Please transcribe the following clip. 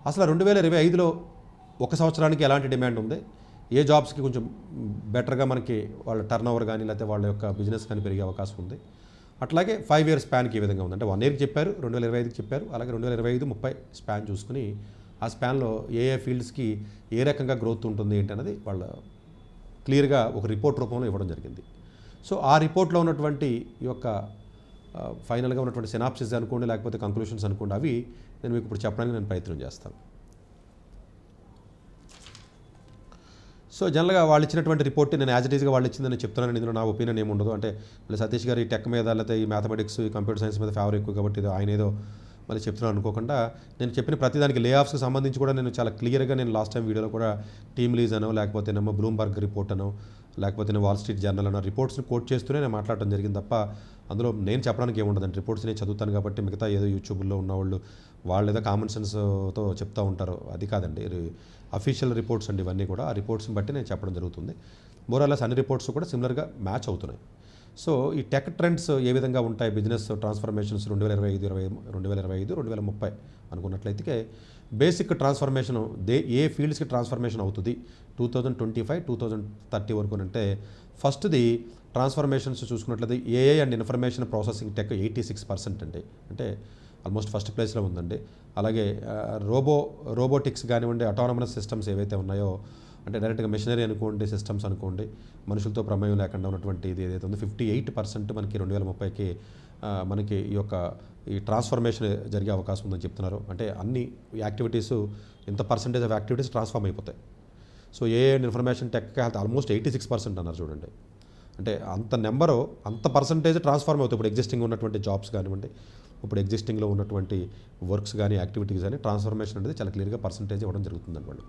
అసలు 2025లో ఒక సంవత్సరానికి ఎలాంటి డిమాండ్ ఉంది, ఏ జాబ్స్కి కొంచెం బెటర్గా మనకి వాళ్ళ టర్న్ ఓవర్ కానీ లేకపోతే వాళ్ళ యొక్క బిజినెస్ కానీ పెరిగే అవకాశం ఉంది, అట్లాగే 5 ఇయర్స్ స్పాన్కి ఏ విధంగా ఉంది అంటే 1 ఇయర్కి చెప్పారు, 2025కి చెప్పారు, అలాగే 2025-30 స్పాన్ చూసుకుని ఆ స్పాన్లో ఏ ఏ ఫీల్డ్స్కి ఏ రకంగా గ్రోత్ ఉంటుంది ఏంటి అనేది వాళ్ళ క్లియర్గా ఒక రిపోర్ట్ రూపంలో ఇవ్వడం జరిగింది. సో ఆ రిపోర్ట్లో ఉన్నటువంటి ఈ యొక్క ఫైనల్గా ఉన్నటువంటి సినాప్సిస్ అనుకోండి లేకపోతే కంక్లూషన్స్ అనుకోండి, అవి నేను మీకు ఇప్పుడు చెప్పడానికి నేను ప్రయత్నం చేస్తాను. సో జనరల్గా వాళ్ళు ఇచ్చినటువంటి రిపోర్ట్ నేను యాజ్ ఇట్ ఈస్గా వాళ్ళు ఇచ్చిందని చెప్తున్నాను. ఇందులో నా ఒపీనియన్ ఏమి ఉండదు. అంటే మళ్ళీ సతీష్ గారు ఈ టెక్ మీద లేకపోతే ఈ మ్యాథమెటిక్స్ ఈ కంప్యూటర్ సైన్స్ మీద ఫేవర్ ఎక్కువ కాబట్టి ఇది ఆయన ఏదో మళ్ళీ చెప్తున్నాను అనుకోకుండా, నేను చెప్పిన ప్రతిదానికి లే ఆఫ్స్కి సంబంధించి కూడా నేను చాలా క్లియర్గా నేను లాస్ట్ టైం వీడియోలో కూడా టీమ్ లీజ్ అనో లేకపోతే నేమో బ్లూంబర్గ్ రిపోర్ట్ అనో లేకపోతే నేను వాల్ స్ట్రీట్ జర్నల్ అనో రిపోర్ట్స్ని కోట్ చేస్తూనే నేను మాట్లాడటం జరిగింది తప్ప అందులో నేను చెప్పడానికి ఏముండదండి. రిపోర్ట్స్ నేను చదువుతాను కాబట్టి మిగతా ఏదో యూట్యూబ్లో ఉన్నవాళ్ళు వాళ్ళు ఏదో కామన్ సెన్స్తో చెప్తూ ఉంటారు, అది కాదండి. అఫీషియల్ రిపోర్ట్స్ అండి ఇవన్నీ కూడా. ఆ రిపోర్ట్స్ని బట్టి నేను చెప్పడం జరుగుతుంది. మోరల్లెస్ అన్ని రిపోర్ట్స్ కూడా సిమిలర్గా మ్యాచ్ అవుతున్నాయి. సో ఈ టెక్ ట్రెండ్స్ ఏ విధంగా ఉంటాయి, బిజినెస్ ట్రాన్స్ఫర్మేషన్స్ 2025 అనుకున్నట్లయితే బేసిక్ ట్రాన్స్ఫర్మేషన్ ఏ ఫీల్డ్స్కి ట్రాన్స్ఫర్మేషన్ అవుతుంది 2025-2030 వరకు అంటే ఫస్ట్ది ట్రాన్స్ఫర్మేషన్స్ చూసుకున్నట్లయితే AI and information processing tech 86% అండి, అంటే ఆల్మోస్ట్ ఫస్ట్ ప్లేస్లో ఉందండి. అలాగే రోబోటిక్స్ కానివ్వండి, అటానమస్ సిస్టమ్స్ ఏవైతే ఉన్నాయో అంటే డైరెక్ట్గా మెషినరీ అనుకోండి, సిస్టమ్స్ అనుకోండి, మనుషులతో ప్రమేయం లేకుండా ఉన్నటువంటి ఇది ఏదైతే ఉందో 58% మనకి 2030కి మనకి ఈ ట్రాన్స్ఫర్మేషన్ జరిగే అవకాశం ఉందని చెప్తున్నారు. అంటే అన్ని యాక్టివిటీస్ ఇంత పర్సంటేజ్ ఆఫ్ యాక్టివిటీస్ ట్రాన్స్ఫార్మ్ అయిపోతాయి. So AI and information tech almost 86% అన్నారు చూడండి. అంటే అంత పర్సంటేజ్ ట్రాన్స్ఫార్మ్ అవుతాయి. ఇప్పుడు ఎగ్జిస్టింగ్ ఉన్నటువంటి జాబ్స్ కానివ్వండి, ఇప్పుడు ఎగ్జిస్టింగ్లో ఉన్నటువంటి వర్క్స్ కానీ యాక్టివిటీస్ కానీ ట్రాన్స్ఫర్మేషన్ అనేది చాలా క్లియర్గా పర్సంటేజ్ ఇవ్వడం జరుగుతుందండి వాళ్ళు.